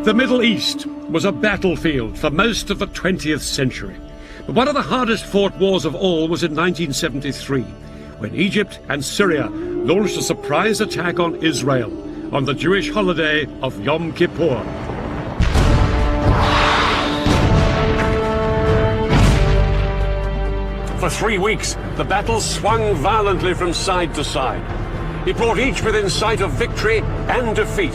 The Middle East was a battlefield for most of the 20th century. But one of the hardest fought wars of all was in 1973, when Egypt and Syria launched a surprise attack on Israel on the Jewish holiday of Yom Kippur. For 3 weeks, the battle swung violently from side to side. It brought each within sight of victory and defeat.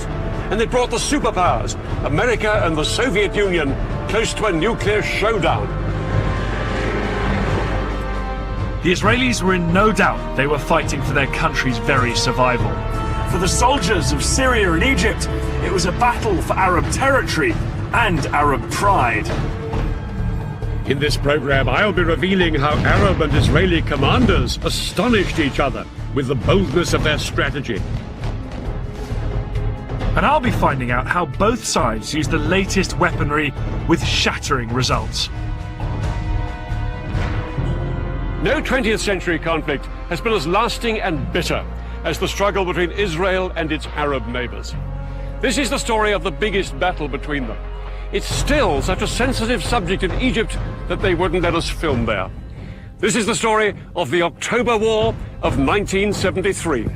And it brought the superpowers, America and the Soviet Union, close to a nuclear showdown. The Israelis were in no doubt they were fighting for their country's very survival. For the soldiers of Syria and Egypt, it was a battle for Arab territory and Arab pride. In this program, I'll be revealing how Arab and Israeli commanders astonished each other with the boldness of their strategy. And I'll be finding out how both sides used the latest weaponry with shattering results. No 20th century conflict has been as lasting and bitter as the struggle between Israel and its Arab neighbors. This is the story of the biggest battle between them. It's still such a sensitive subject in Egypt that they wouldn't let us film there. This is the story of the October War of 1973.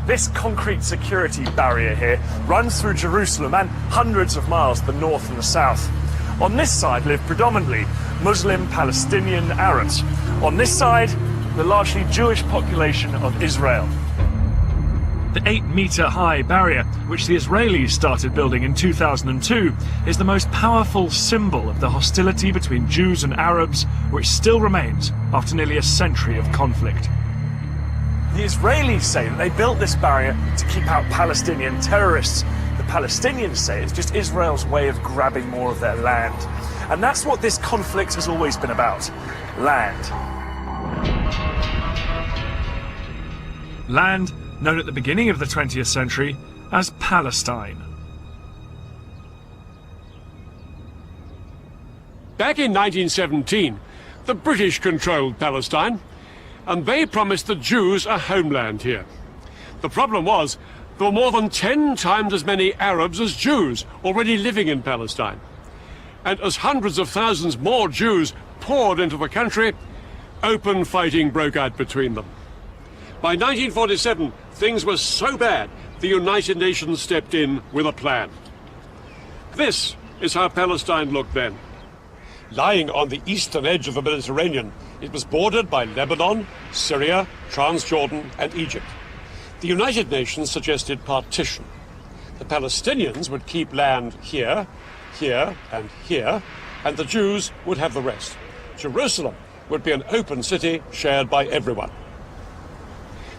This concrete security barrier here runs through Jerusalem and hundreds of miles to the north and the south. On this side live predominantly Muslim Palestinian Arabs. On this side, the largely Jewish population of Israel. The 8-meter-high barrier, which the Israelis started building in 2002, is the most powerful symbol of the hostility between Jews and Arabs, which still remains after nearly a century of conflict. The Israelis say that they built this barrier to keep out Palestinian terrorists. The Palestinians say it's just Israel's way of grabbing more of their land. And that's what this conflict has always been about: land. Land known at the beginning of the 20th century as Palestine. Back in 1917, the British controlled Palestine, and they promised the Jews a homeland here. The problem was, there were more than 10 times as many Arabs as Jews already living in Palestine. And as hundreds of thousands more Jews poured into the country, open fighting broke out between them. By 1947, things were so bad, the United Nations stepped in with a plan. This is how Palestine looked then. Lying on the eastern edge of the Mediterranean, it was bordered by Lebanon, Syria, Transjordan, and Egypt. The United Nations suggested partition. The Palestinians would keep land here, here, and here, and the Jews would have the rest. Jerusalem would be an open city shared by everyone.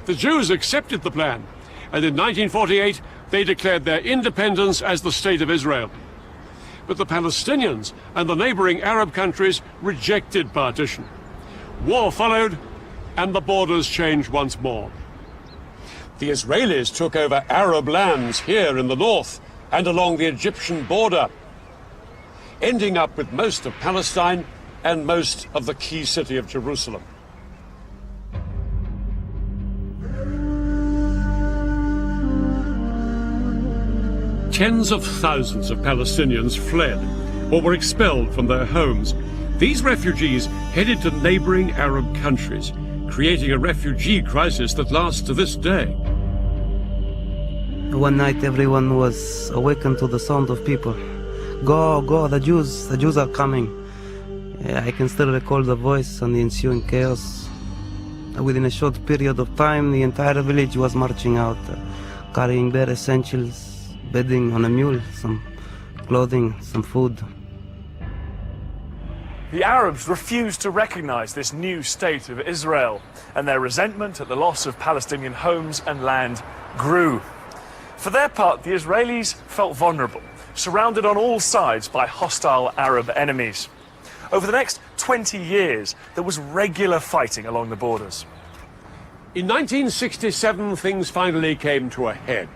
The Jews accepted the plan, and in 1948 they declared their independence as the State of Israel. But the Palestinians and the neighboring Arab countries rejected partition. War followed, and the borders changed once more. The Israelis took over Arab lands here in the north and along the Egyptian border, ending up with most of Palestine and most of the key city of Jerusalem. Tens of thousands of Palestinians fled or were expelled from their homes. These refugees headed to neighboring Arab countries, creating a refugee crisis that lasts to this day. One night everyone was awakened to the sound of people. Go, go, the Jews are coming. I can still recall the voice and the ensuing chaos. Within a short period of time, the entire village was marching out, carrying bare essentials, bedding on a mule, some clothing, some food. The Arabs refused to recognize this new state of Israel, and their resentment at the loss of Palestinian homes and land grew. For their part, the Israelis felt vulnerable, surrounded on all sides by hostile Arab enemies. Over the next 20 years, there was regular fighting along the borders. In 1967, things finally came to a head.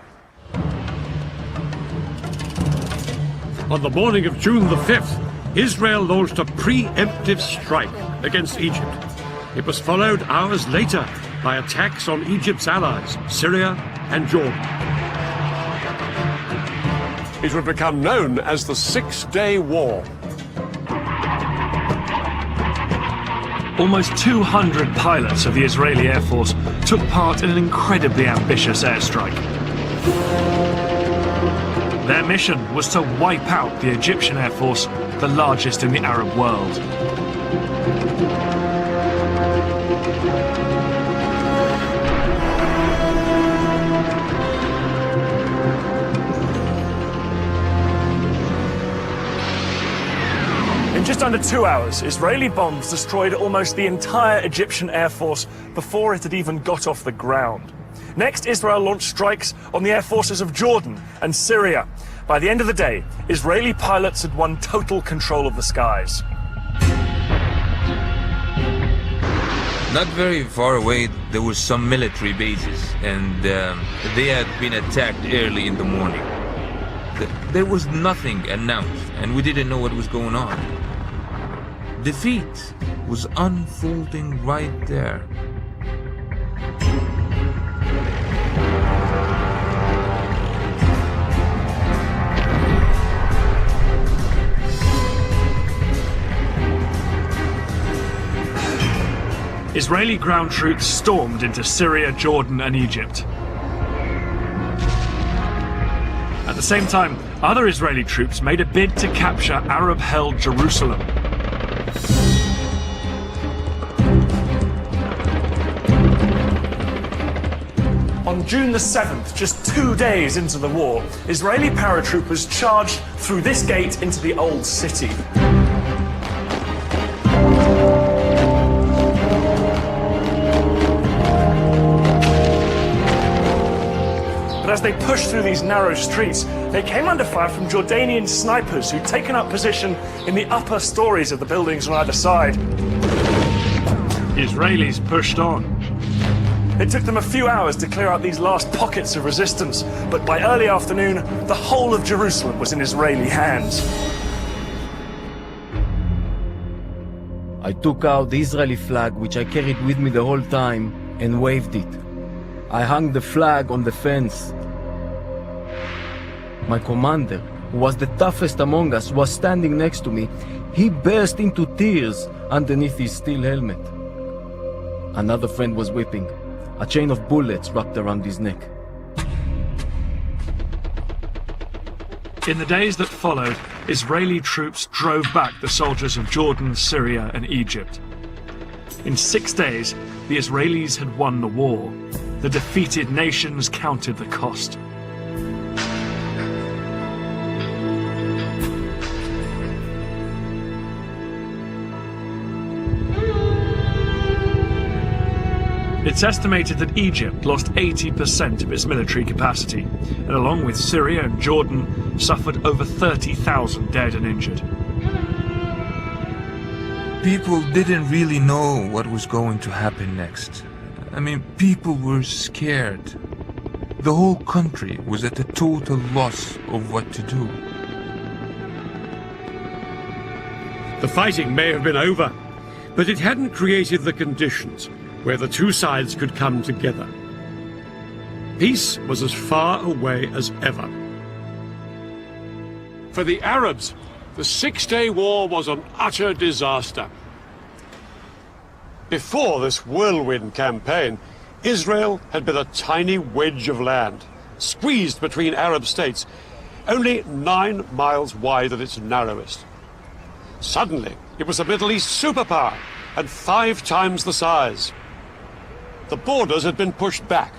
On the morning of June the 5th, Israel launched a preemptive strike against Egypt. It was followed hours later by attacks on Egypt's allies, Syria and Jordan. It would become known as the Six-Day War. Almost 200 pilots of the Israeli Air Force took part in an incredibly ambitious airstrike. Their mission was to wipe out the Egyptian Air Force, the largest in the Arab world. In just under 2 hours, Israeli bombs destroyed almost the entire Egyptian Air Force before it had even got off the ground. Next, Israel launched strikes on the air forces of Jordan and Syria. By the end of the day, Israeli pilots had won total control of the skies. Not very far away, there were some military bases, and they had been attacked early in the morning. There was nothing announced, and we didn't know what was going on. Defeat was unfolding right there. Israeli ground troops stormed into Syria, Jordan, and Egypt. At the same time, other Israeli troops made a bid to capture Arab-held Jerusalem. On June the 7th, just 2 days into the war, Israeli paratroopers charged through this gate into the old city. But as they pushed through these narrow streets, they came under fire from Jordanian snipers who'd taken up position in the upper stories of the buildings on either side. The Israelis pushed on. It took them a few hours to clear out these last pockets of resistance, but by early afternoon, the whole of Jerusalem was in Israeli hands. I took out the Israeli flag, which I carried with me the whole time, and waved it. I hung the flag on the fence. My commander, who was the toughest among us, was standing next to me. He burst into tears underneath his steel helmet. Another friend was weeping, a chain of bullets wrapped around his neck. In the days that followed, Israeli troops drove back the soldiers of Jordan, Syria, and Egypt. In 6 days, the Israelis had won the war. The defeated nations counted the cost. It's estimated that Egypt lost 80% of its military capacity, and along with Syria and Jordan, suffered over 30,000 dead and injured. People didn't really know what was going to happen next. I mean, people were scared. The whole country was at a total loss of what to do. The fighting may have been over, but it hadn't created the conditions where the two sides could come together. Peace was as far away as ever. For the Arabs, the Six-Day War was an utter disaster. Before this whirlwind campaign, Israel had been a tiny wedge of land, squeezed between Arab states, only 9 miles wide at its narrowest. Suddenly, it was a Middle East superpower, and 5 times the size. The borders had been pushed back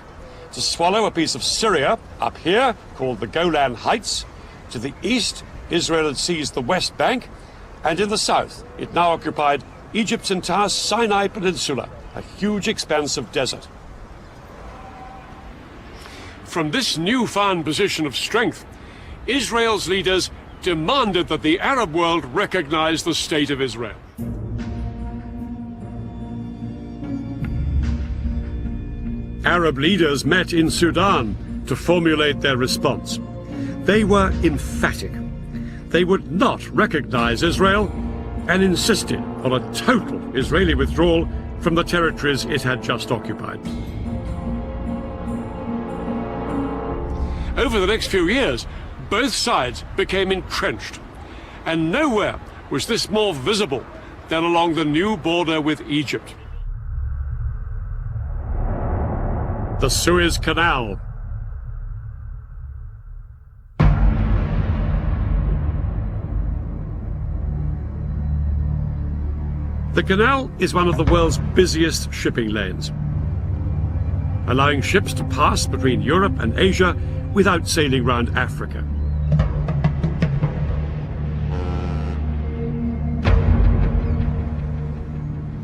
to swallow a piece of Syria up here, called the Golan Heights. To the east, Israel had seized the West Bank, And in the south, it now occupied Egypt's entire Sinai Peninsula, a huge expanse of desert. From this newfound position of strength, Israel's leaders demanded that the Arab world recognize the State of Israel. Arab leaders met in Sudan to formulate their response. They were emphatic. They would not recognize Israel and insisted on a total Israeli withdrawal from the territories it had just occupied. Over the next few years, both sides became entrenched, and nowhere was this more visible than along the new border with Egypt. The Suez Canal. The canal is one of the world's busiest shipping lanes, allowing ships to pass between Europe and Asia without sailing round Africa.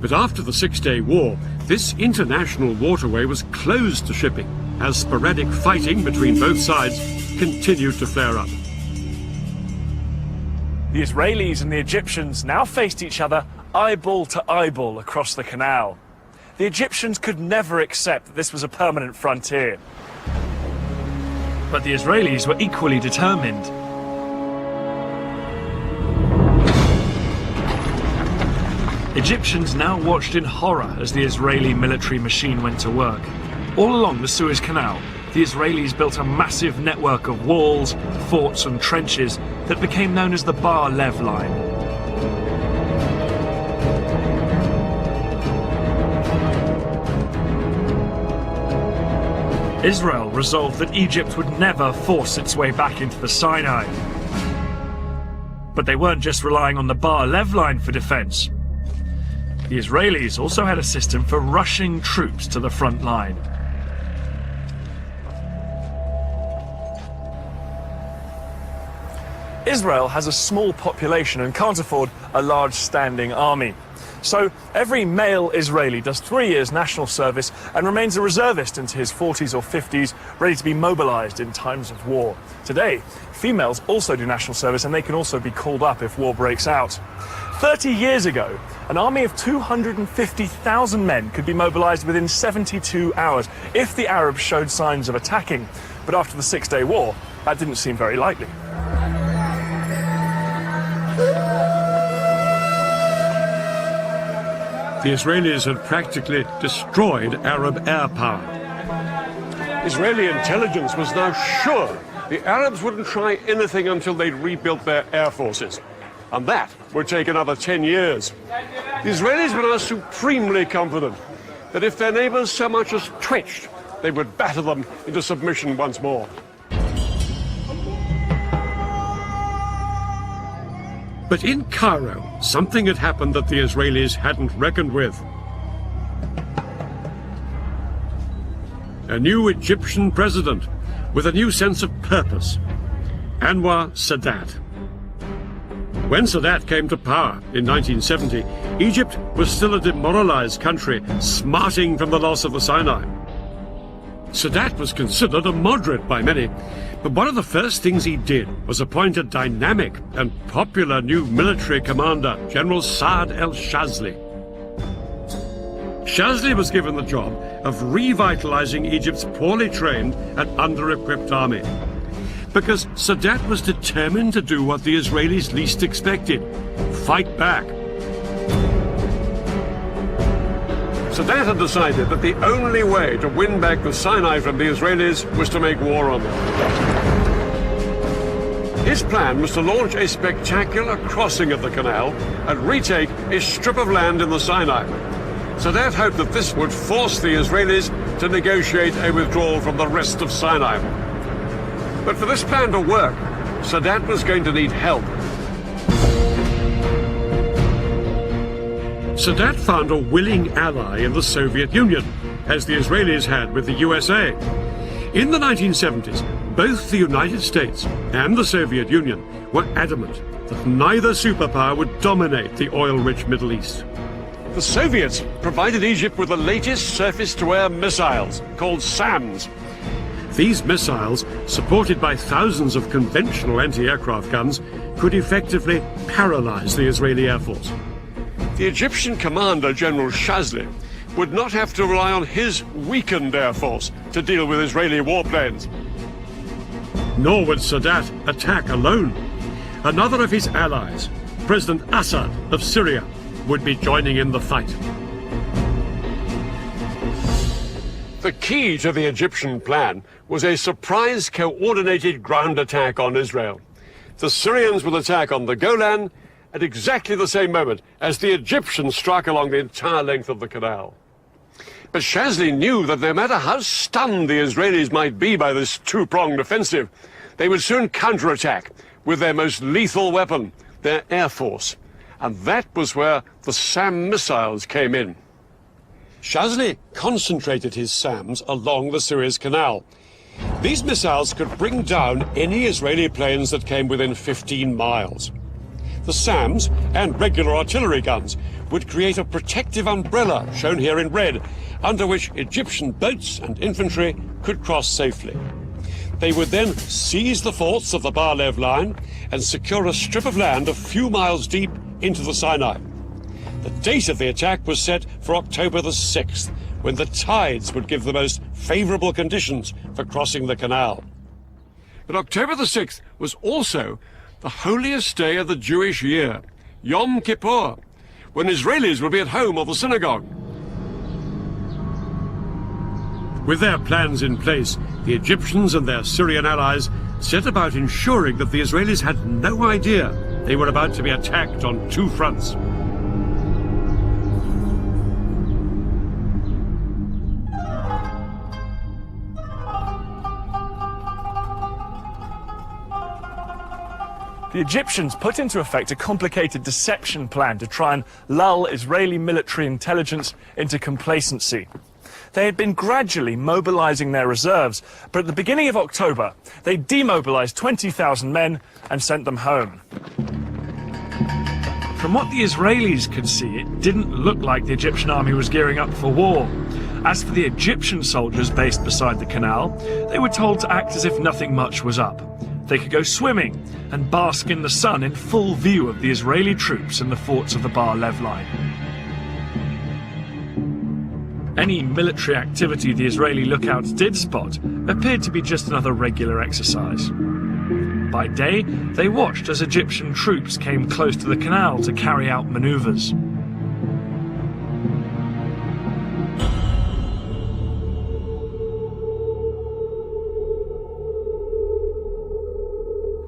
But after the Six-Day War, this international waterway was closed to shipping as sporadic fighting between both sides continued to flare up. The Israelis and the Egyptians now faced each other eyeball to eyeball across the canal. The Egyptians could never accept that this was a permanent frontier. But the Israelis were equally determined. Egyptians now watched in horror as the Israeli military machine went to work. All along the Suez Canal, the Israelis built a massive network of walls, forts and trenches that became known as the Bar Lev Line. Israel resolved that Egypt would never force its way back into the Sinai. But they weren't just relying on the Bar Lev Line for defense. The Israelis also had a system for rushing troops to the front line. Israel has a small population and can't afford a large standing army. So every male Israeli does 3 years national service and remains a reservist into his 40s or 50s, ready to be mobilized in times of war. Today, females also do national service and they can also be called up if war breaks out. 30 years ago, an army of 250,000 men could be mobilized within 72 hours if the Arabs showed signs of attacking. But after the Six-Day War, that didn't seem very likely. The Israelis had practically destroyed Arab air power. Israeli intelligence was now sure the Arabs wouldn't try anything until they'd rebuilt their air forces. And that would take another 10 years. The Israelis were now supremely confident that if their neighbors so much as twitched, they would batter them into submission once more. But in Cairo, something had happened that the Israelis hadn't reckoned with. A new Egyptian president with a new sense of purpose, Anwar Sadat. When Sadat came to power in 1970, Egypt was still a demoralized country, smarting from the loss of the Sinai. Sadat was considered a moderate by many, but one of the first things he did was appoint a dynamic and popular new military commander, General Saad el-Shazli. Shazli was given the job of revitalizing Egypt's poorly trained and under-equipped army, because Sadat was determined to do what the Israelis least expected: fight back. Sadat had decided that the only way to win back the Sinai from the Israelis was to make war on them. His plan was to launch a spectacular crossing of the canal and retake a strip of land in the Sinai. Sadat hoped that this would force the Israelis to negotiate a withdrawal from the rest of Sinai. But for this plan to work, Sadat was going to need help. Sadat found a willing ally in the Soviet Union, as the Israelis had with the USA. In the 1970s, both the United States and the Soviet Union were adamant that neither superpower would dominate the oil-rich Middle East. The Soviets provided Egypt with the latest surface-to-air missiles, called SAMs. These missiles, supported by thousands of conventional anti-aircraft guns, could effectively paralyze the Israeli Air Force. The Egyptian commander, General Shazli, would not have to rely on his weakened air force to deal with Israeli warplanes. Nor would Sadat attack alone. Another of his allies, President Assad of Syria, would be joining in the fight. The key to the Egyptian plan was a surprise coordinated ground attack on Israel. The Syrians would attack on the Golan at exactly the same moment as the Egyptians struck along the entire length of the canal. But Shazli knew that no matter how stunned the Israelis might be by this two-pronged offensive, they would soon counterattack with their most lethal weapon, their air force. And that was where the SAM missiles came in. Shazli concentrated his SAMs along the Suez Canal. These missiles could bring down any Israeli planes that came within 15 miles. The SAMs and regular artillery guns would create a protective umbrella, shown here in red, under which Egyptian boats and infantry could cross safely. They would then seize the forts of the Bar-Lev line and secure a strip of land a few miles deep into the Sinai. The date of the attack was set for October the 6th, when the tides would give the most favorable conditions for crossing the canal. But October the 6th was also the holiest day of the Jewish year, Yom Kippur, when Israelis would be at home or the synagogue. With their plans in place, the Egyptians and their Syrian allies set about ensuring that the Israelis had no idea they were about to be attacked on two fronts. The Egyptians put into effect a complicated deception plan to try and lull Israeli military intelligence into complacency. They had been gradually mobilizing their reserves, but at the beginning of October, they demobilized 20,000 men and sent them home. From what the Israelis could see, it didn't look like the Egyptian army was gearing up for war. As for the Egyptian soldiers based beside the canal, they were told to act as if nothing much was up. They could go swimming and bask in the sun in full view of the Israeli troops in the forts of the Bar-Lev line. Any military activity the Israeli lookouts did spot appeared to be just another regular exercise. By day, they watched as Egyptian troops came close to the canal to carry out maneuvers.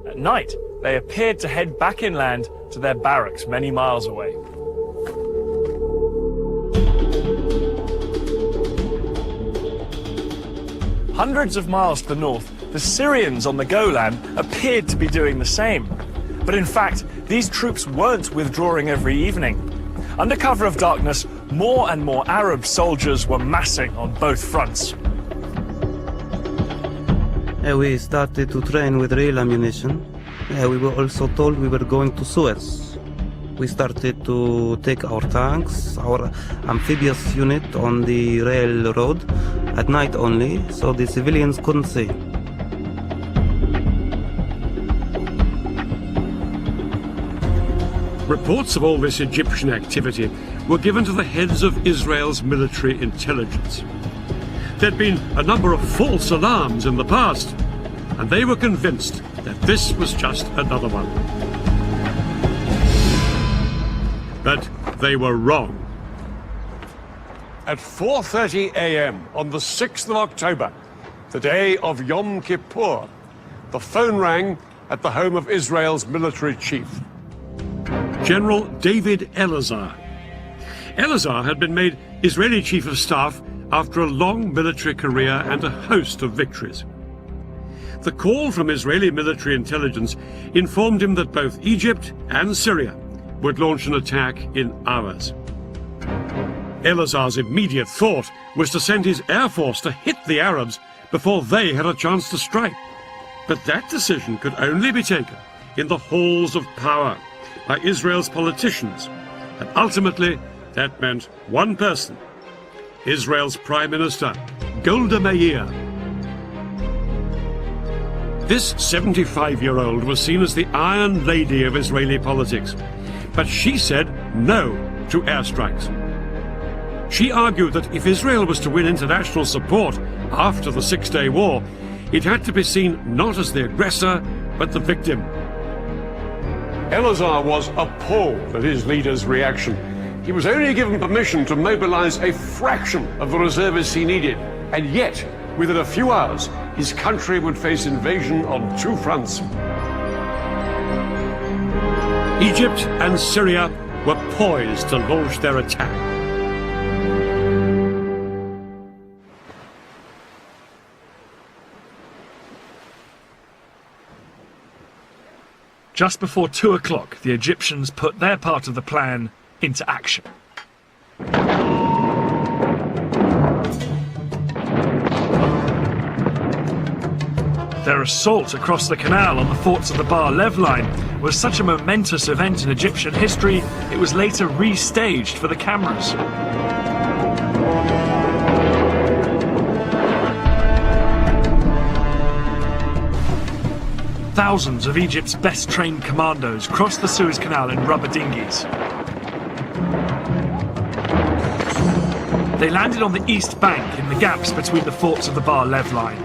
At night, they appeared to head back inland to their barracks many miles away. Hundreds of miles to the north, the Syrians on the Golan appeared to be doing the same. But in fact, these troops weren't withdrawing every evening. Under cover of darkness, more and more Arab soldiers were massing on both fronts. We started to train with real ammunition. We were also told we were going to Suez. We started to take our tanks, our amphibious unit on the railroad at night only, so the civilians couldn't see. Reports of all this Egyptian activity were given to the heads of Israel's military intelligence. There'd been a number of false alarms in the past, and they were convinced that this was just another one. But they were wrong. At 4:30 a.m. on the 6th of October, the day of Yom Kippur, the phone rang at the home of Israel's military chief, General David Elazar. Elazar had been made Israeli chief of staff after a long military career and a host of victories. The call from Israeli military intelligence informed him that both Egypt and Syria would launch an attack in hours. Elazar's immediate thought was to send his air force to hit the Arabs before they had a chance to strike. But that decision could only be taken in the halls of power by Israel's politicians, and ultimately that meant one person, Israel's Prime Minister, Golda Meir. This 75-year-old was seen as the Iron Lady of Israeli politics, but she said no to airstrikes. She argued that if Israel was to win international support after the Six-Day War, it had to be seen not as the aggressor, but the victim. Eleazar was appalled at his leader's reaction. He was only given permission to mobilize a fraction of the reservists he needed, and yet, within a few hours, his country would face invasion on two fronts. Egypt and Syria were poised to launch their attack. Just before 2 o'clock, the Egyptians put their part of the plan into action. Their assault across the canal on the forts of the Bar-Lev line was such a momentous event in Egyptian history, it was later restaged for the cameras. Thousands of Egypt's best-trained commandos crossed the Suez Canal in rubber dinghies. They landed on the east bank in the gaps between the forts of the Bar-Lev line.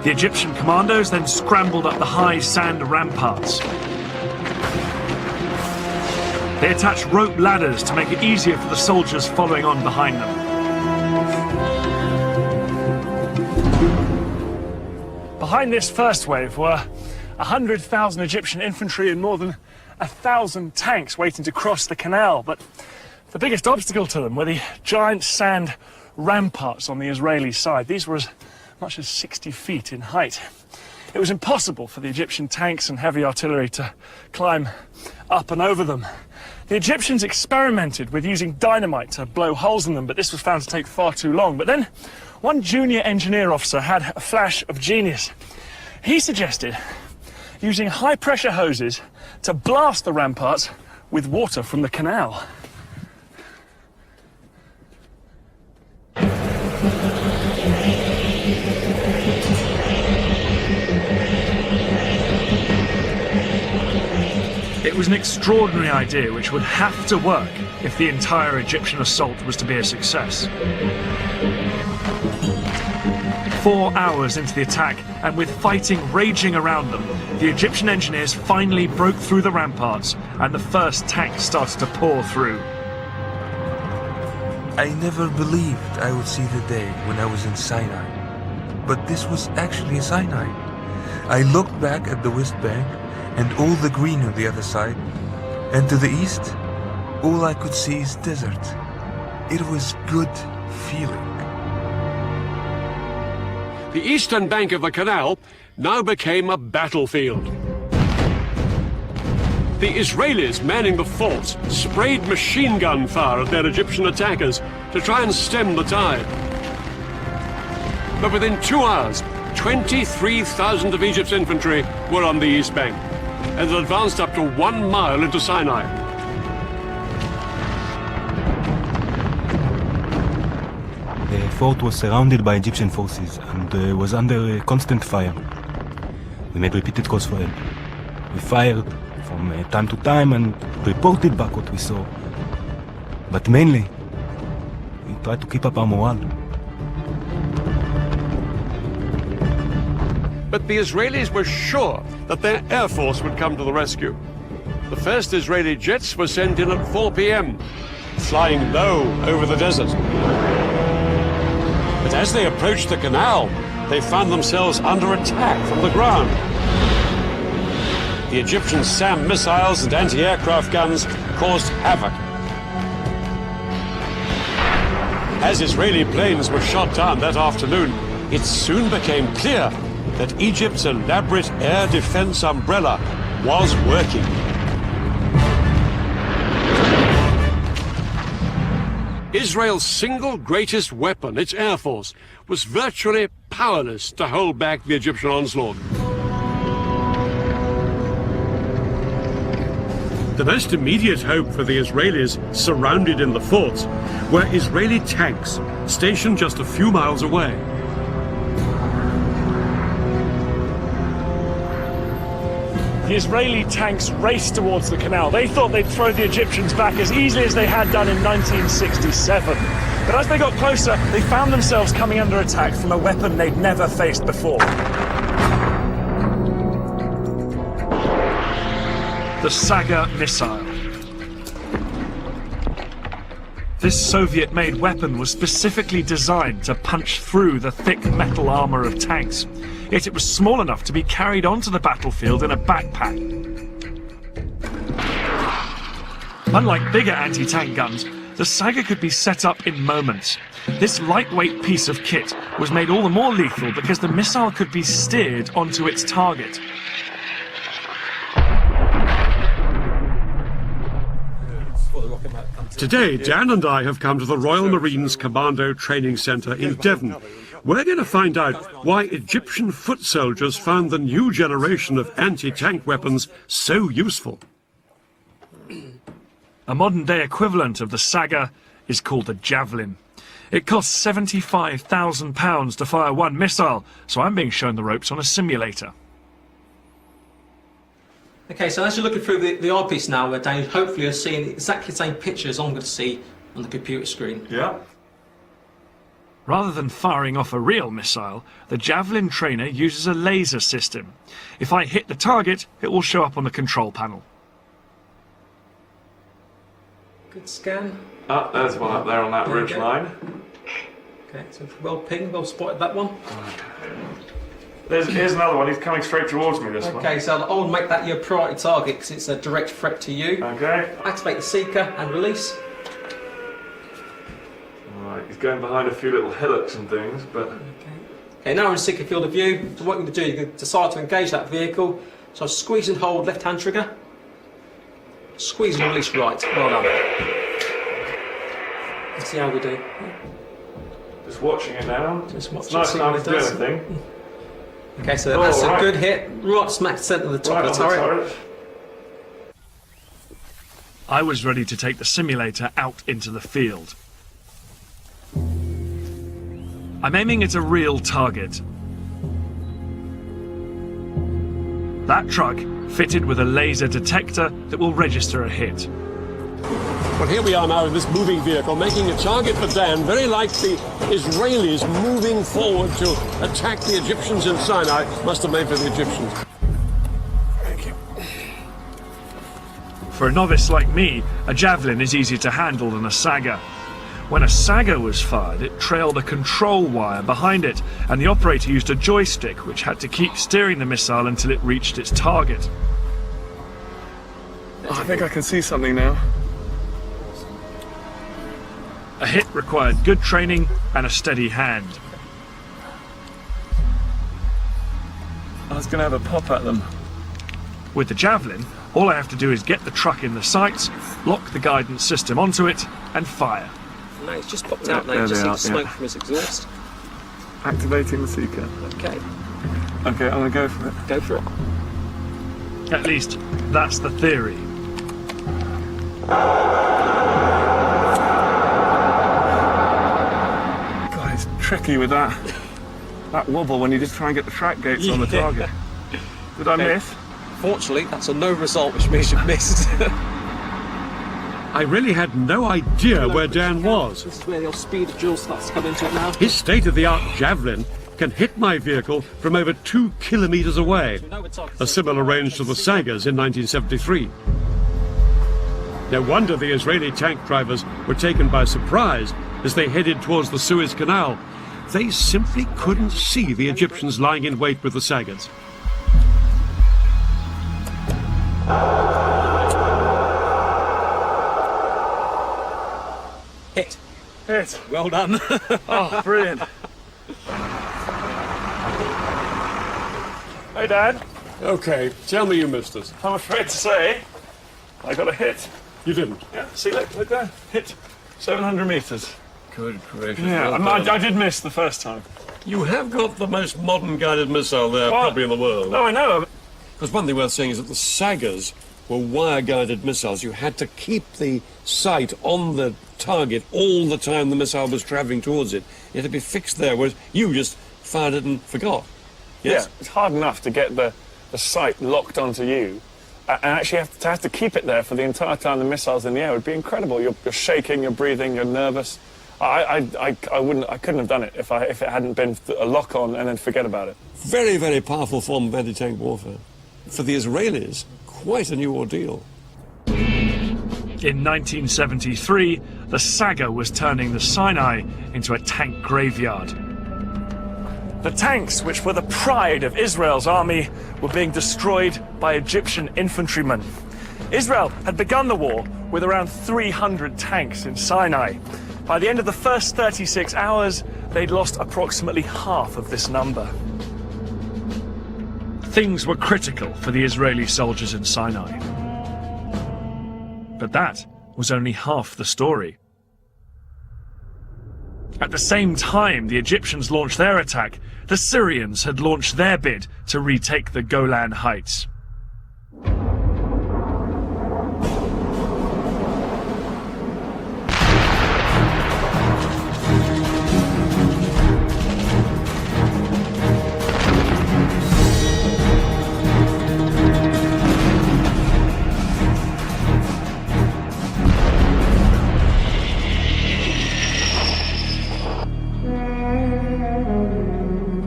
The Egyptian commandos then scrambled up the high sand ramparts. They attached rope ladders to make it easier for the soldiers following on behind them. Behind this first wave were 100,000 Egyptian infantry and more than 1,000 tanks waiting to cross the canal, but the biggest obstacle to them were the giant sand ramparts on the Israeli side. These were as much as 60 feet in height. It was impossible for the Egyptian tanks and heavy artillery to climb up and over them. The Egyptians experimented with using dynamite to blow holes in them, but this was found to take far too long. But then one junior engineer officer had a flash of genius. He suggested using high-pressure hoses to blast the ramparts with water from the canal. It was an extraordinary idea which would have to work if the entire Egyptian assault was to be a success. 4 hours into the attack, and with fighting raging around them, the Egyptian engineers finally broke through the ramparts, and the first tanks started to pour through. I never believed I would see the day when I was in Sinai. But this was actually Sinai. I looked back at the West Bank and all the green on the other side, and to the east, all I could see is desert. It was good feeling. The eastern bank of the canal now became a battlefield. The Israelis manning the forts sprayed machine gun fire at their Egyptian attackers to try and stem the tide. But within 2 hours, 23,000 of Egypt's infantry were on the east bank, and had advanced up to 1 mile into Sinai. The fort was surrounded by Egyptian forces and was under constant fire. We made repeated calls for help. We fired from time to time and reported back what we saw. But mainly, we tried to keep up our morale. But the Israelis were sure that their air force would come to the rescue. The first Israeli jets were sent in at 4 p.m., flying low over the desert. But as they approached the canal, they found themselves under attack from the ground. The Egyptian SAM missiles and anti-aircraft guns caused havoc. As Israeli planes were shot down that afternoon, it soon became clear that Egypt's elaborate air defense umbrella was working. Israel's single greatest weapon, its air force, was virtually powerless to hold back the Egyptian onslaught. The most immediate hope for the Israelis surrounded in the forts were Israeli tanks stationed just a few miles away. The Israeli tanks raced towards the canal. They thought they'd throw the Egyptians back as easily as they had done in 1967. But as they got closer, they found themselves coming under attack from a weapon they'd never faced before. The Saga missile. This Soviet-made weapon was specifically designed to punch through the thick metal armour of tanks. Yet it was small enough to be carried onto the battlefield in a backpack. Unlike bigger anti-tank guns, the Saga could be set up in moments. This lightweight piece of kit was made all the more lethal because the missile could be steered onto its target. Today, Dan and I have come to the Royal Marines Commando Training Centre in Devon. We're going to find out why Egyptian foot soldiers found the new generation of anti-tank weapons so useful. A modern-day equivalent of the Saga is called the Javelin. It costs £75,000 to fire one missile, so I'm being shown the ropes on a simulator. Okay, so as you're looking through the eyepiece now, Dan, hopefully you're seeing exactly the same picture as I'm going to see on the computer screen. Yeah. Rather than firing off a real missile, the Javelin trainer uses a laser system. If I hit the target, it will show up on the control panel. Good scan. Oh, there's one up there on that ridge line. Okay, so well pinged, well spotted that one. Here's another one. He's coming straight towards me, this one. Okay, so I'll make that your priority target because it's a direct threat to you. Okay. Activate the seeker and release. Alright, he's going behind a few little hillocks and things, but... Okay, now we're in seeker field of view. So what you're going to do, you're going to decide to engage that vehicle. So squeeze and hold left-hand trigger. Squeeze and release right. Well done. Let's see how we do. Just watching it now. Just watch it's nice not to do anything. Okay, so that's a good hit. Right smack centre of the top of the turret. I was ready to take the simulator out into the field. I'm aiming at a real target. That truck fitted with a laser detector that will register a hit. Well, here we are now in this moving vehicle, making a target for Dan, very like the Israelis moving forward to attack the Egyptians in Sinai. Must have made for the Egyptians. Thank you. For a novice like me, a Javelin is easier to handle than a Saga. When a Saga was fired, it trailed a control wire behind it, and the operator used a joystick which had to keep steering the missile until it reached its target. I think I can see something now. A hit required good training and a steady hand. I was going to have a pop at them. With the Javelin, all I have to do is get the truck in the sights, lock the guidance system onto it, and fire. No, it's just popped out now. You just see the smoke from his exhaust. Activating the seeker. Okay. Okay, I'm going to go for it. Go for it. At least, that's the theory. God, it's tricky with that wobble when you just try and get the track gates on the target. Did I miss? Fortunately, that's a no result, which means you've missed. I really had no idea where Dan was. This is where the old speed of Jules starts to come into it now. His state-of-the-art Javelin can hit my vehicle from over 2 kilometers away, a similar range to the Sagas in 1973. No wonder the Israeli tank drivers were taken by surprise as they headed towards the Suez Canal. They simply couldn't see the Egyptians lying in wait with the Sagas. Hit. Hit. Well done. Oh, brilliant. Hey, Dad. Okay, tell me you missed us. I'm afraid to say, I got a hit. You didn't? Yeah, see, look there. Hit 700 metres. Good gracious. Yeah, I did miss the first time. You have got the most modern guided missile there, What? probably in the world. No, I know. Because one thing worth saying is that the Sagas were wire-guided missiles. You had to keep the sight on the target all the time the missile was travelling towards it. It had to be fixed there, whereas you just fired it and forgot. Yes? Yeah, it's hard enough to get the sight locked onto you, and actually have to keep it there for the entire time the missile's in the air. It would be incredible. You're shaking, you're breathing, you're nervous. I couldn't have done it if it hadn't been a lock on and then forget about it. Very, very powerful form of anti-tank warfare. For the Israelis, quite a new ordeal. In 1973, the saga was turning the Sinai into a tank graveyard. The tanks, which were the pride of Israel's army, were being destroyed by Egyptian infantrymen. Israel had begun the war with around 300 tanks in Sinai. By the end of the first 36 hours, they'd lost approximately half of this number. Things were critical for the Israeli soldiers in Sinai. But that was only half the story. At the same time the Egyptians launched their attack, the Syrians had launched their bid to retake the Golan Heights.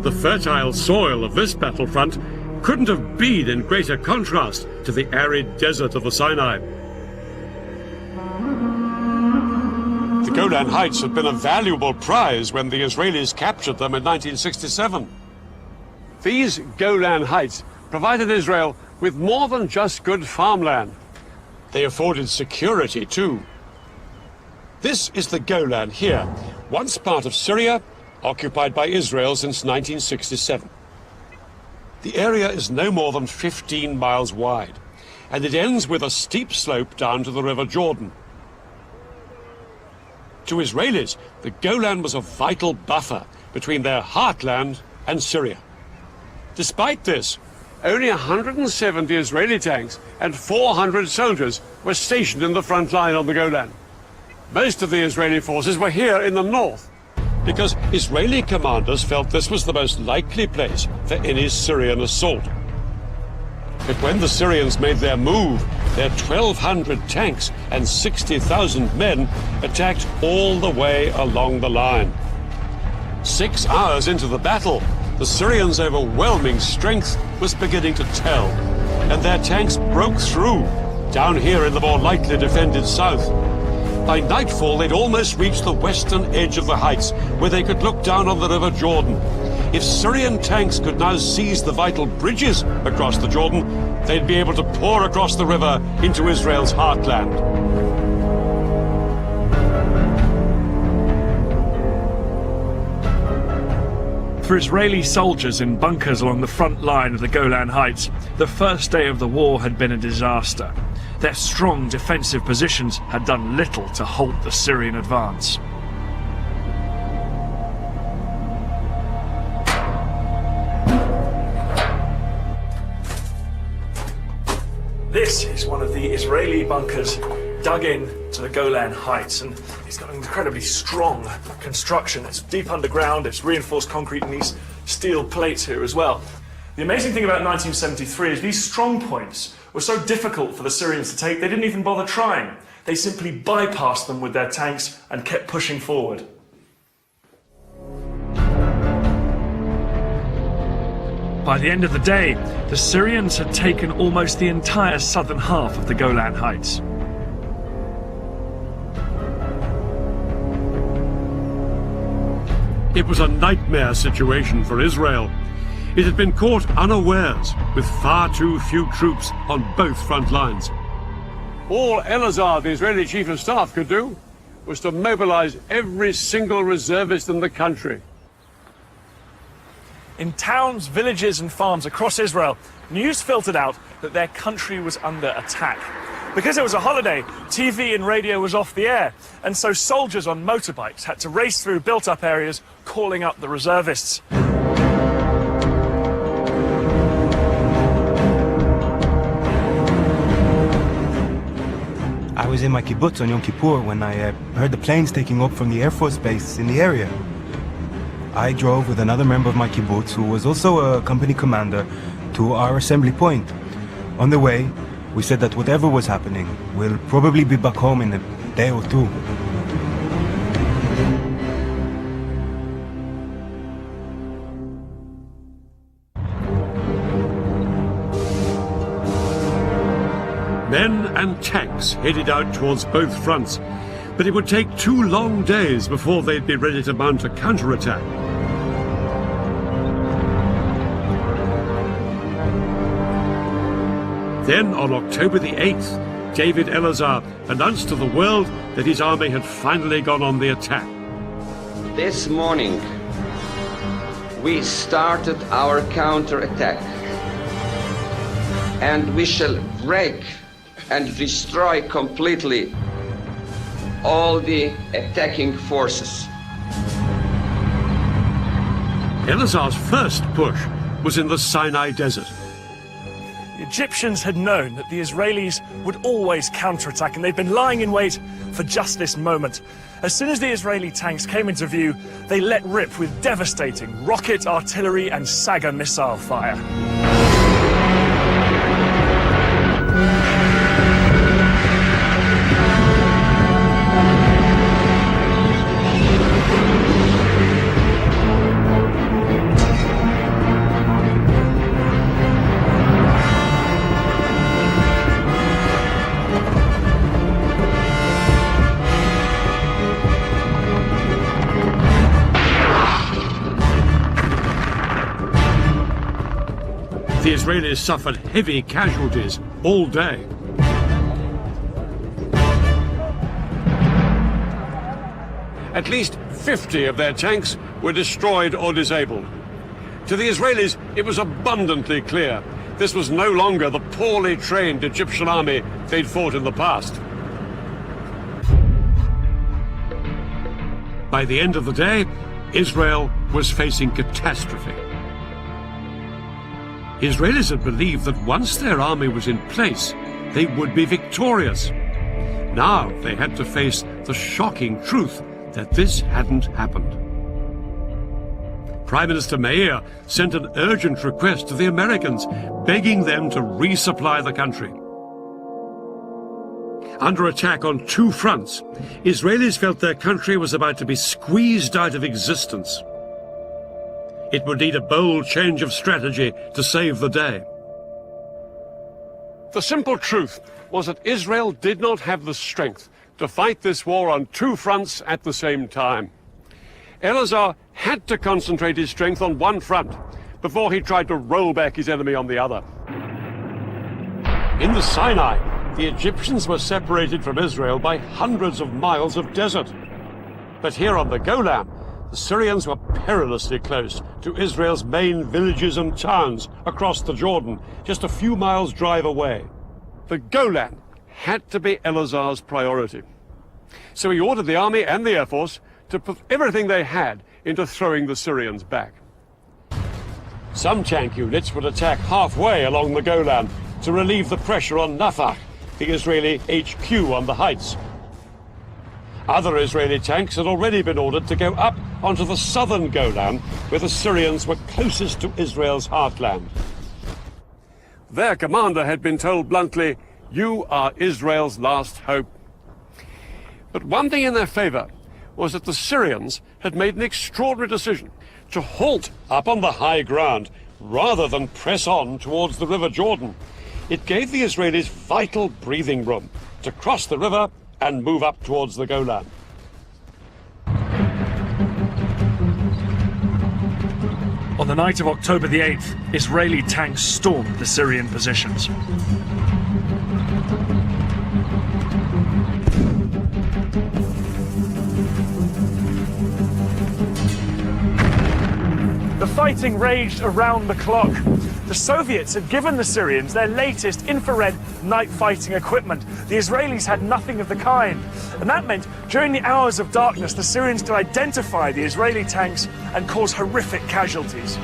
The fertile soil of this battlefront couldn't have been in greater contrast to the arid desert of the Sinai. The Golan Heights had been a valuable prize when the Israelis captured them in 1967. These Golan Heights provided Israel with more than just good farmland. They afforded security too. This is the Golan here, once part of Syria, occupied by Israel since 1967. The area is no more than 15 miles wide, and it ends with a steep slope down to the River Jordan. To Israelis, the Golan was a vital buffer between their heartland and Syria. Despite this, only 170 Israeli tanks and 400 soldiers were stationed in the front line on the Golan. Most of the Israeli forces were here in the north, because Israeli commanders felt this was the most likely place for any Syrian assault. But when the Syrians made their move, their 1,200 tanks and 60,000 men attacked all the way along the line. 6 hours into the battle, the Syrians' overwhelming strength was beginning to tell, and their tanks broke through, down here in the more lightly defended south. By nightfall, they'd almost reached the western edge of the heights, where they could look down on the River Jordan. If Syrian tanks could now seize the vital bridges across the Jordan, they'd be able to pour across the river into Israel's heartland. For Israeli soldiers in bunkers along the front line of the Golan Heights, the first day of the war had been a disaster. Their strong defensive positions had done little to halt the Syrian advance. This is one of the Israeli bunkers dug in to the Golan Heights, and it's got an incredibly strong construction. It's deep underground, it's reinforced concrete and these steel plates here as well. The amazing thing about 1973 is these strong points were so difficult for the Syrians to take, they didn't even bother trying. They simply bypassed them with their tanks and kept pushing forward. By the end of the day, the Syrians had taken almost the entire southern half of the Golan Heights. It was a nightmare situation for Israel. It had been caught unawares, with far too few troops on both front lines. All Elazar, the Israeli chief of staff, could do was to mobilize every single reservist in the country. In towns, villages and farms across Israel, news filtered out that their country was under attack. Because it was a holiday, TV and radio was off the air, and so soldiers on motorbikes had to race through built-up areas, calling up the reservists. was in my kibbutz on Yom Kippur when I heard the planes taking off from the Air Force base in the area. I drove with another member of my kibbutz, who was also a company commander, to our assembly point. On the way, we said that whatever was happening, we'll probably be back home in a day or two. Men and tanks headed out towards both fronts, but it would take 2 long days before they'd be ready to mount a counterattack. Then, on October the 8th, David Elazar announced to the world that his army had finally gone on the attack. This morning, we started our counterattack, and we shall break and destroy completely all the attacking forces. Elazar's first push was in the Sinai Desert. The Egyptians had known that the Israelis would always counterattack, and they'd been lying in wait for just this moment. As soon as the Israeli tanks came into view, they let rip with devastating rocket, artillery, and Saga missile fire. The Israelis suffered heavy casualties all day. At least 50 of their tanks were destroyed or disabled. To the Israelis, it was abundantly clear this was no longer the poorly trained Egyptian army they'd fought in the past. By the end of the day, Israel was facing catastrophe. Israelis had believed that once their army was in place, they would be victorious. Now they had to face the shocking truth that this hadn't happened. Prime Minister Meir sent an urgent request to the Americans, begging them to resupply the country. Under attack on 2 fronts, Israelis felt their country was about to be squeezed out of existence. It would need a bold change of strategy to save the day. The simple truth was that Israel did not have the strength to fight this war on 2 fronts at the same time. Elazar had to concentrate his strength on one front before he tried to roll back his enemy on the other. In the Sinai, the Egyptians were separated from Israel by hundreds of miles of desert. But here on the Golan, the Syrians were perilously close to Israel's main villages and towns across the Jordan, just a few miles' drive away. The Golan had to be Elazar's priority. So he ordered the army and the air force to put everything they had into throwing the Syrians back. Some tank units would attack halfway along the Golan to relieve the pressure on Nafah, the Israeli HQ on the heights. Other Israeli tanks had already been ordered to go up onto the southern Golan, where the Syrians were closest to Israel's heartland. Their commander had been told bluntly, "You are Israel's last hope." But one thing in their favor was that the Syrians had made an extraordinary decision to halt up on the high ground rather than press on towards the River Jordan. It gave the Israelis vital breathing room to cross the river and move up towards the Golan. On the night of October the 8th, Israeli tanks stormed the Syrian positions. The fighting raged around the clock. The Soviets had given the Syrians their latest infrared night fighting equipment. The Israelis had nothing of the kind. And that meant during the hours of darkness, the Syrians could identify the Israeli tanks and cause horrific casualties.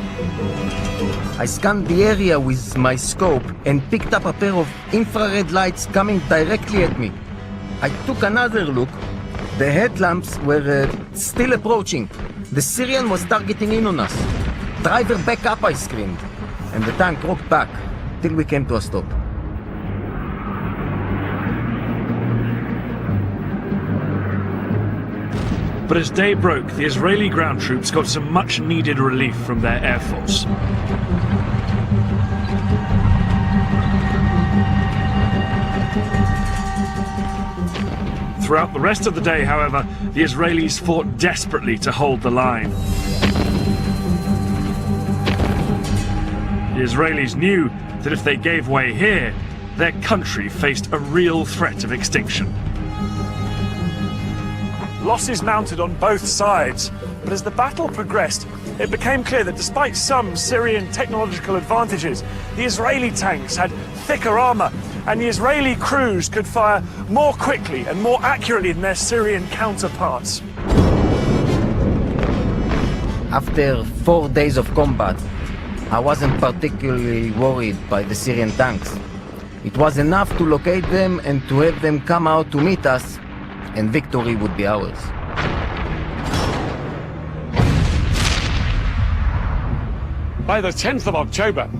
I scanned the area with my scope and picked up a pair of infrared lights coming directly at me. I took another look. The headlamps were still approaching. The Syrian was targeting in on us. Driver, back up, I screamed. And the tank rocked back till we came to a stop. But as day broke, the Israeli ground troops got some much-needed relief from their air force. Throughout the rest of the day, however, the Israelis fought desperately to hold the line. The Israelis knew that if they gave way here, their country faced a real threat of extinction. Losses mounted on both sides, but as the battle progressed, it became clear that despite some Syrian technological advantages, the Israeli tanks had thicker armor, and the Israeli crews could fire more quickly and more accurately than their Syrian counterparts. After 4 days of combat, I wasn't particularly worried by the Syrian tanks. It was enough to locate them and to have them come out to meet us, and victory would be ours. By the 10th of October,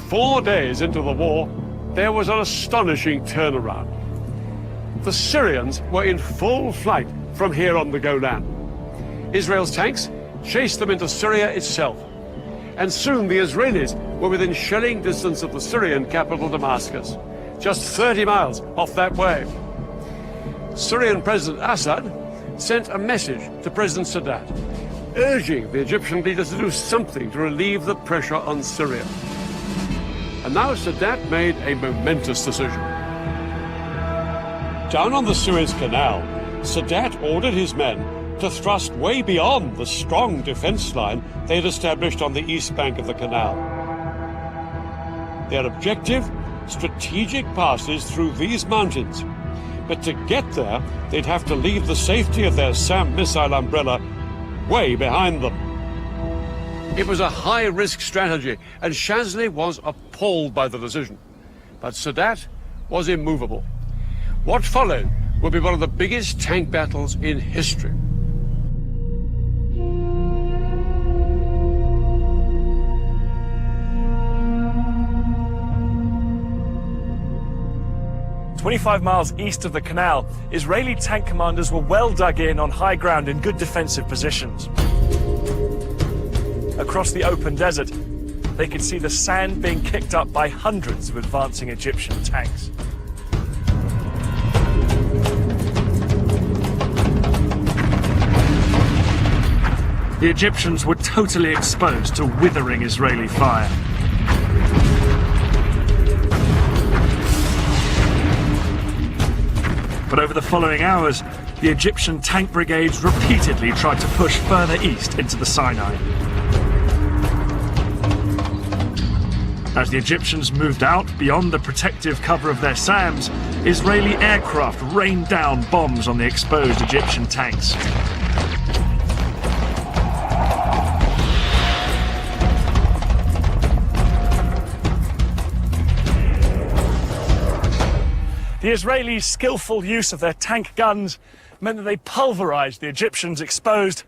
4 days into the war, there was an astonishing turnaround. The Syrians were in full flight from here on the Golan. Israel's tanks chased them into Syria itself, and soon the Israelis were within shelling distance of the Syrian capital Damascus, just 30 miles off that way. Syrian President Assad sent a message to President Sadat, urging the Egyptian leaders to do something to relieve the pressure on Syria. And now Sadat made a momentous decision. Down on the Suez Canal, Sadat ordered his men to thrust way beyond the strong defense line they'd established on the east bank of the canal. Their objective? Strategic passes through these mountains. But to get there, they'd have to leave the safety of their SAM missile umbrella way behind them. It was a high-risk strategy, and Shazli was appalled by the decision. But Sadat was immovable. What followed would be one of the biggest tank battles in history. "25 miles east of the canal, Israeli tank commanders were well dug in on high ground in good defensive positions. Across the open desert, they could see the sand being kicked up by hundreds of advancing Egyptian tanks. The Egyptians were totally exposed to withering Israeli fire. But over the following hours, the Egyptian tank brigades repeatedly tried to push further east into the Sinai. As the Egyptians moved out beyond the protective cover of their SAMs, Israeli aircraft rained down bombs on the exposed Egyptian tanks. The Israelis' skillful use of their tank guns meant that they pulverized the Egyptians exposed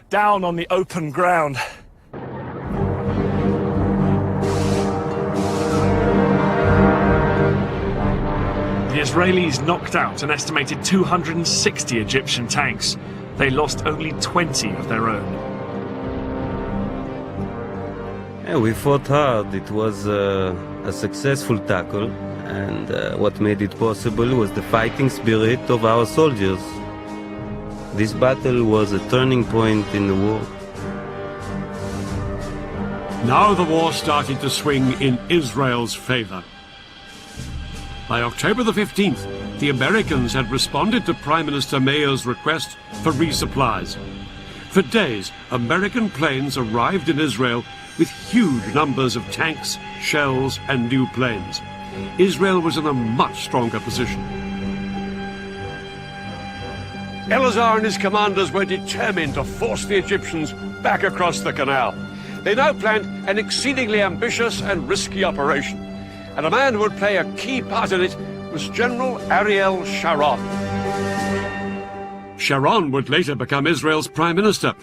down on the open ground. The Israelis knocked out an estimated 260 Egyptian tanks. They lost only 20 of their own. Yeah, we fought hard. It was a successful tackle. And what made it possible was the fighting spirit of our soldiers. This battle was a turning point in the war. Now the war started to swing in Israel's favor. By October the 15th, the Americans had responded to Prime Minister Meir's request for resupplies. For days, American planes arrived in Israel with huge numbers of tanks, shells, and new planes. Israel was in a much stronger position. Elazar and his commanders were determined to force the Egyptians back across the canal. They now planned an exceedingly ambitious and risky operation, and a man who would play a key part in it was General Ariel Sharon. Sharon would later become Israel's prime minister,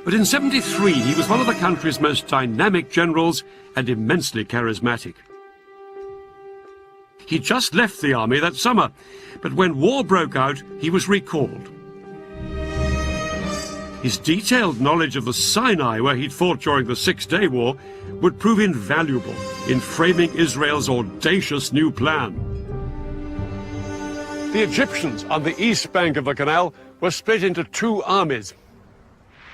but in 73 he was one of the country's most dynamic generals and immensely charismatic. He just left the army that summer, but when war broke out, he was recalled. His detailed knowledge of the Sinai, where he'd fought during the Six-Day War, would prove invaluable in framing Israel's audacious new plan. The Egyptians on the east bank of the canal were split into two armies,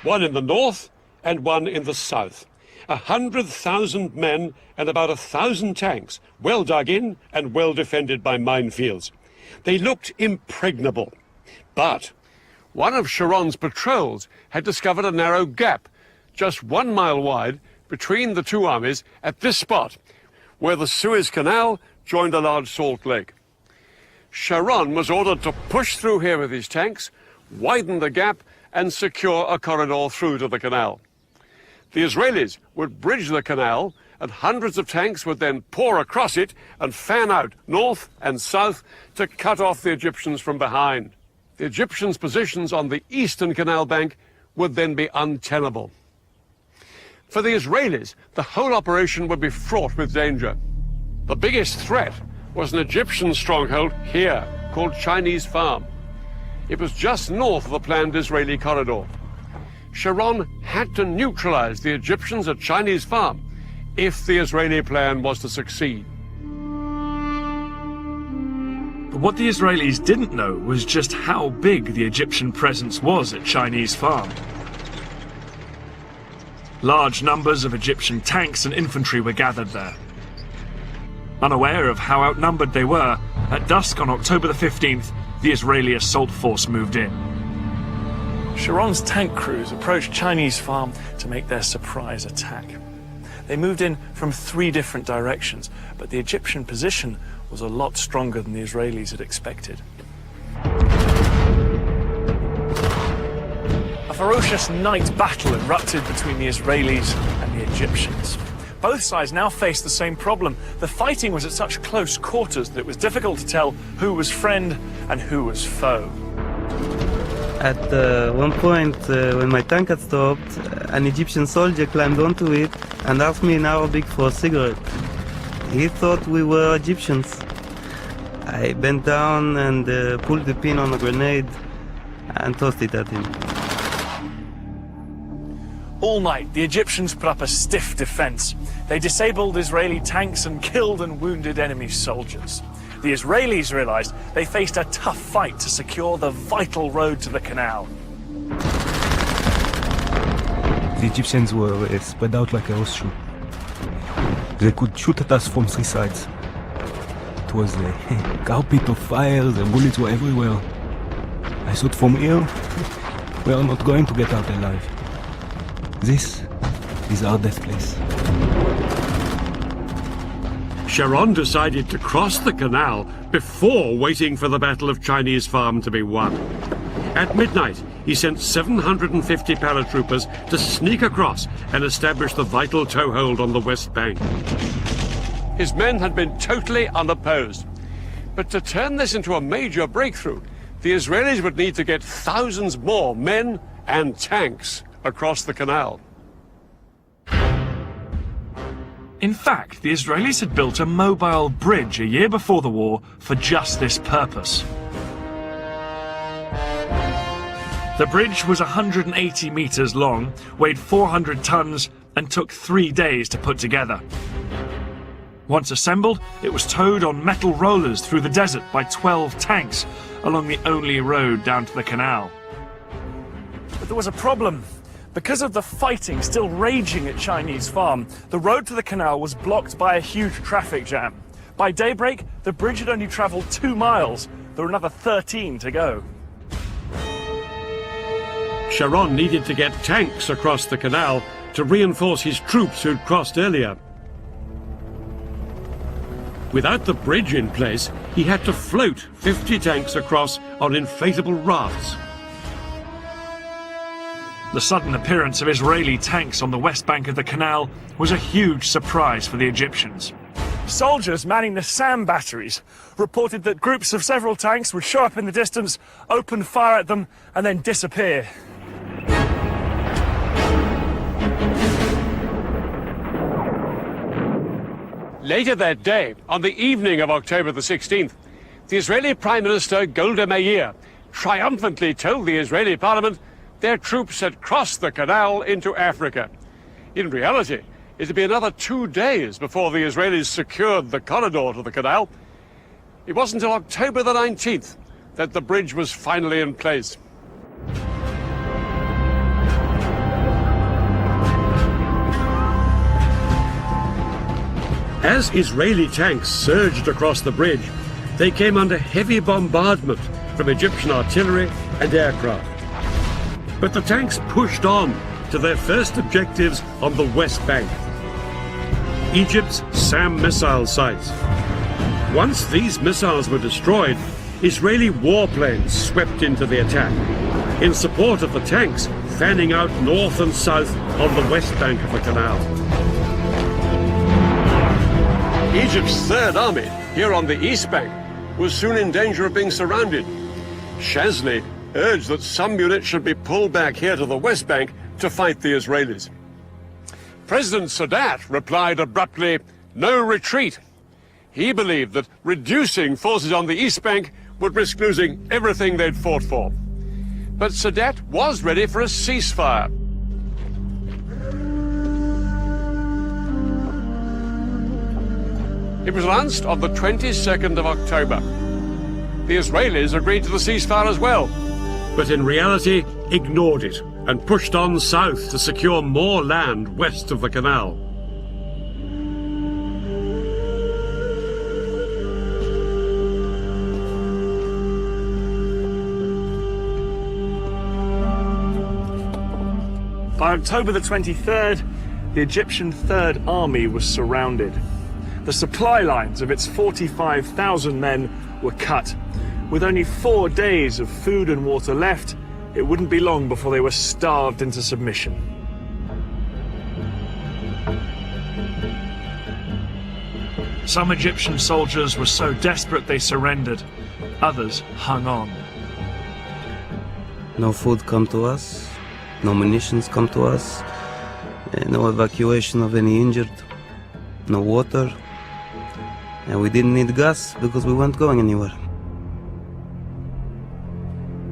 one in the north and one in the south. 100,000 men and about 1,000 tanks, well dug in and well defended by minefields. They looked impregnable, but one of Sharon's patrols had discovered a narrow gap, just 1 mile wide, between the two armies at this spot, where the Suez Canal joined a large salt lake. Sharon was ordered to push through here with his tanks, widen the gap, and secure a corridor through to the canal. The Israelis would bridge the canal, and hundreds of tanks would then pour across it and fan out north and south to cut off the Egyptians from behind. The Egyptians' positions on the eastern canal bank would then be untenable. For the Israelis, the whole operation would be fraught with danger. The biggest threat was an Egyptian stronghold here, called Chinese Farm. It was just north of the planned Israeli corridor. Sharon had to neutralize the Egyptians at Chinese Farm if the Israeli plan was to succeed. But what the Israelis didn't know was just how big the Egyptian presence was at Chinese Farm. Large numbers of Egyptian tanks and infantry were gathered there. Unaware of how outnumbered they were, at dusk on October the 15th, the Israeli assault force moved in. Sharon's tank crews approached Chinese Farm to make their surprise attack. They moved in from 3 different directions, but the Egyptian position was a lot stronger than the Israelis had expected. A ferocious night battle erupted between the Israelis and the Egyptians. Both sides now faced the same problem. The fighting was at such close quarters that it was difficult to tell who was friend and who was foe. At one point, when my tank had stopped, an Egyptian soldier climbed onto it and asked me in Arabic for a cigarette. He thought we were Egyptians. I bent down and pulled the pin on a grenade and tossed it at him. All night, the Egyptians put up a stiff defense. They disabled Israeli tanks and killed and wounded enemy soldiers. The Israelis realized they faced a tough fight to secure the vital road to the canal. The Egyptians were spread out like a horseshoe. They could shoot at us from 3 sides. It was a carpet of fire, the bullets were everywhere. I thought from here, we are not going to get out alive. This is our death place. Sharon decided to cross the canal before waiting for the Battle of Chinese Farm to be won. At midnight, he sent 750 paratroopers to sneak across and establish the vital toehold on the west bank. His men had been totally unopposed. But to turn this into a major breakthrough, the Israelis would need to get thousands more men and tanks across the canal. In fact, the Israelis had built a mobile bridge a year before the war for just this purpose. The bridge was 180 meters long, weighed 400 tons, and took 3 days to put together. Once assembled, it was towed on metal rollers through the desert by 12 tanks along the only road down to the canal. But there was a problem. Because of the fighting still raging at Chinese Farm, the road to the canal was blocked by a huge traffic jam. By daybreak, the bridge had only traveled 2 miles. There were another 13 to go. Sharon needed to get tanks across the canal to reinforce his troops who'd crossed earlier. Without the bridge in place, he had to float 50 tanks across on inflatable rafts. The sudden appearance of Israeli tanks on the west bank of the canal was a huge surprise for the Egyptians. Soldiers manning the SAM batteries reported that groups of several tanks would show up in the distance, open fire at them, and then disappear. Later that day, on the evening of October the 16th, the Israeli Prime Minister Golda Meir triumphantly told the Israeli parliament their troops had crossed the canal into Africa. In reality, it would be another 2 days before the Israelis secured the corridor to the canal. It wasn't until October the 19th that the bridge was finally in place. As Israeli tanks surged across the bridge, they came under heavy bombardment from Egyptian artillery and aircraft. But the tanks pushed on to their first objectives on the West Bank, Egypt's SAM missile sites. Once these missiles were destroyed, Israeli warplanes swept into the attack, in support of the tanks fanning out north and south on the west bank of the canal. Egypt's Third Army, here on the east bank, was soon in danger of being surrounded. Shazli urged that some units should be pulled back here to the west bank to fight the Israelis. President Sadat replied abruptly, "No retreat." He believed that reducing forces on the east bank would risk losing everything they'd fought for. But Sadat was ready for a ceasefire. It was announced on the 22nd of October. The Israelis agreed to the ceasefire as well, but in reality ignored it and pushed on south to secure more land west of the canal. By October the 23rd, the Egyptian Third Army was surrounded. The supply lines of its 45,000 men were cut. With only 4 days of food and water left, it wouldn't be long before they were starved into submission. Some Egyptian soldiers were so desperate they surrendered. Others hung on. No food come to us, no munitions come to us, no evacuation of any injured, no water, and we didn't need gas because we weren't going anywhere.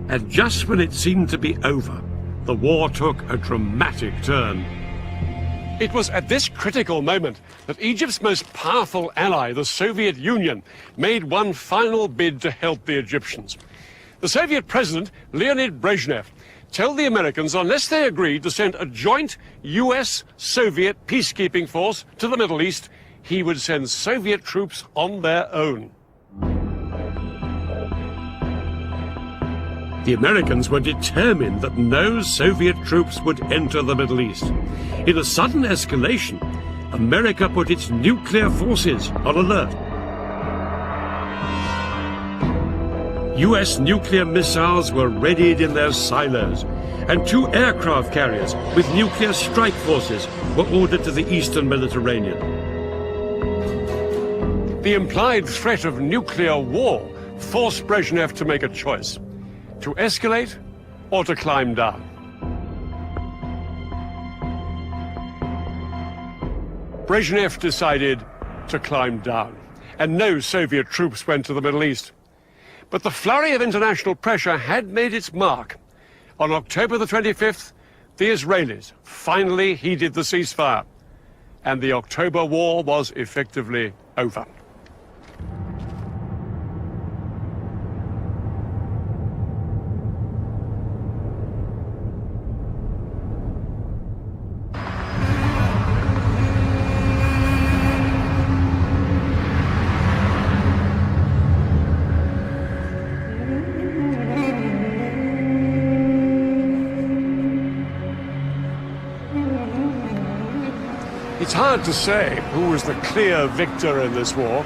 And just when it seemed to be over, the war took a dramatic turn. It was at this critical moment that Egypt's most powerful ally, the Soviet Union, made one final bid to help the Egyptians. The Soviet president, Leonid Brezhnev, told the Americans unless they agreed to send a joint US-Soviet peacekeeping force to the Middle East, he would send Soviet troops on their own. The Americans were determined that no Soviet troops would enter the Middle East. In a sudden escalation, America put its nuclear forces on alert. US nuclear missiles were readied in their silos, and 2 aircraft carriers with nuclear strike forces were ordered to the eastern Mediterranean. The implied threat of nuclear war forced Brezhnev to make a choice: to escalate or to climb down. Brezhnev decided to climb down, and no Soviet troops went to the Middle East. But the flurry of international pressure had made its mark. On October the 25th, the Israelis finally heeded the ceasefire, and the October War was effectively over. It's hard to say who was the clear victor in this war.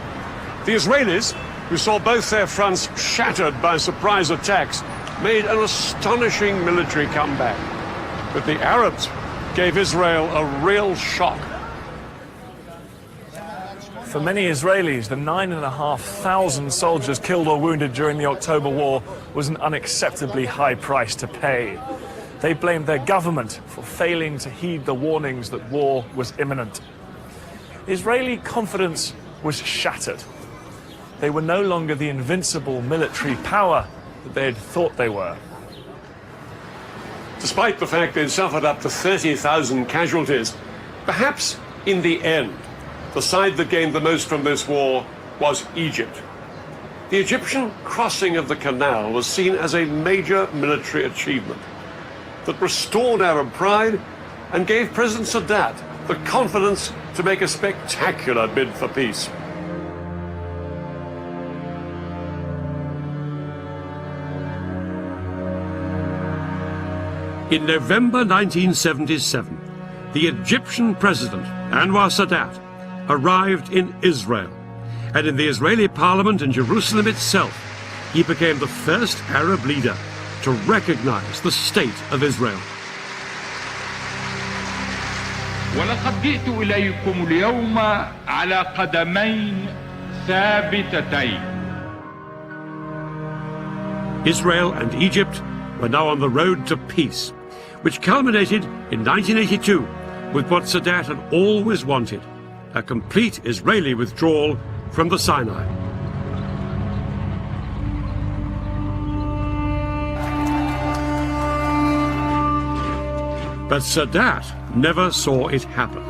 The Israelis, who saw both their fronts shattered by surprise attacks, made an astonishing military comeback. But the Arabs gave Israel a real shock. For many Israelis, the 9,500 soldiers killed or wounded during the October War was an unacceptably high price to pay. They blamed their government for failing to heed the warnings that war was imminent. Israeli confidence was shattered. They were no longer the invincible military power that they had thought they were. Despite the fact they'd suffered up to 30,000 casualties, perhaps in the end, the side that gained the most from this war was Egypt. The Egyptian crossing of the canal was seen as a major military achievement that restored Arab pride and gave President Sadat the confidence to make a spectacular bid for peace. In November 1977, the Egyptian president, Anwar Sadat, arrived in Israel, and in the Israeli parliament in Jerusalem itself, he became the first Arab leader to recognize the state of Israel. ولقد جئت إليكم اليوم على قدمين ثابتتين. Israel and Egypt were now on the road to peace, which culminated in 1982 with what Sadat had always wanted, a complete Israeli withdrawal from the Sinai. But Sadat never saw it happen.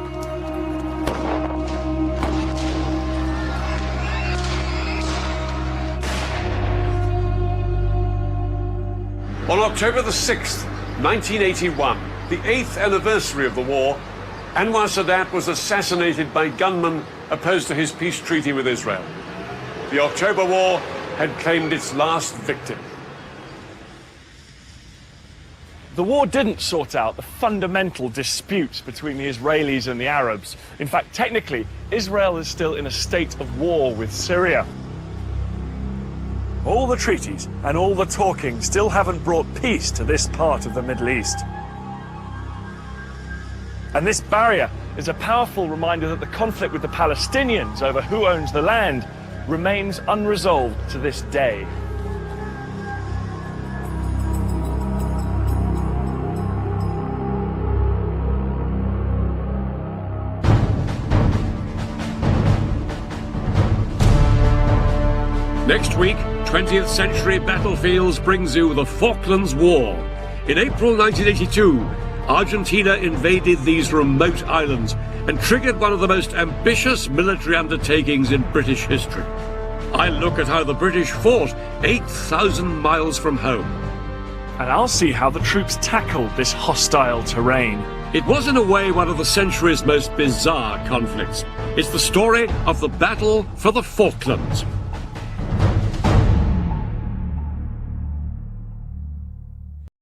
On October the 6th, 1981, the 8th anniversary of the war, Anwar Sadat was assassinated by gunmen opposed to his peace treaty with Israel. The October War had claimed its last victim. The war didn't sort out the fundamental disputes between the Israelis and the Arabs. In fact, technically, Israel is still in a state of war with Syria. All the treaties and all the talking still haven't brought peace to this part of the Middle East. And this barrier is a powerful reminder that the conflict with the Palestinians over who owns the land remains unresolved to this day. Next week, 20th century battlefields brings you the Falklands War. In April 1982, Argentina invaded these remote islands and triggered one of the most ambitious military undertakings in British history. I look at how the British fought 8,000 miles from home. And I'll see how the troops tackled this hostile terrain. It was in a way one of the century's most bizarre conflicts. It's the story of the battle for the Falklands.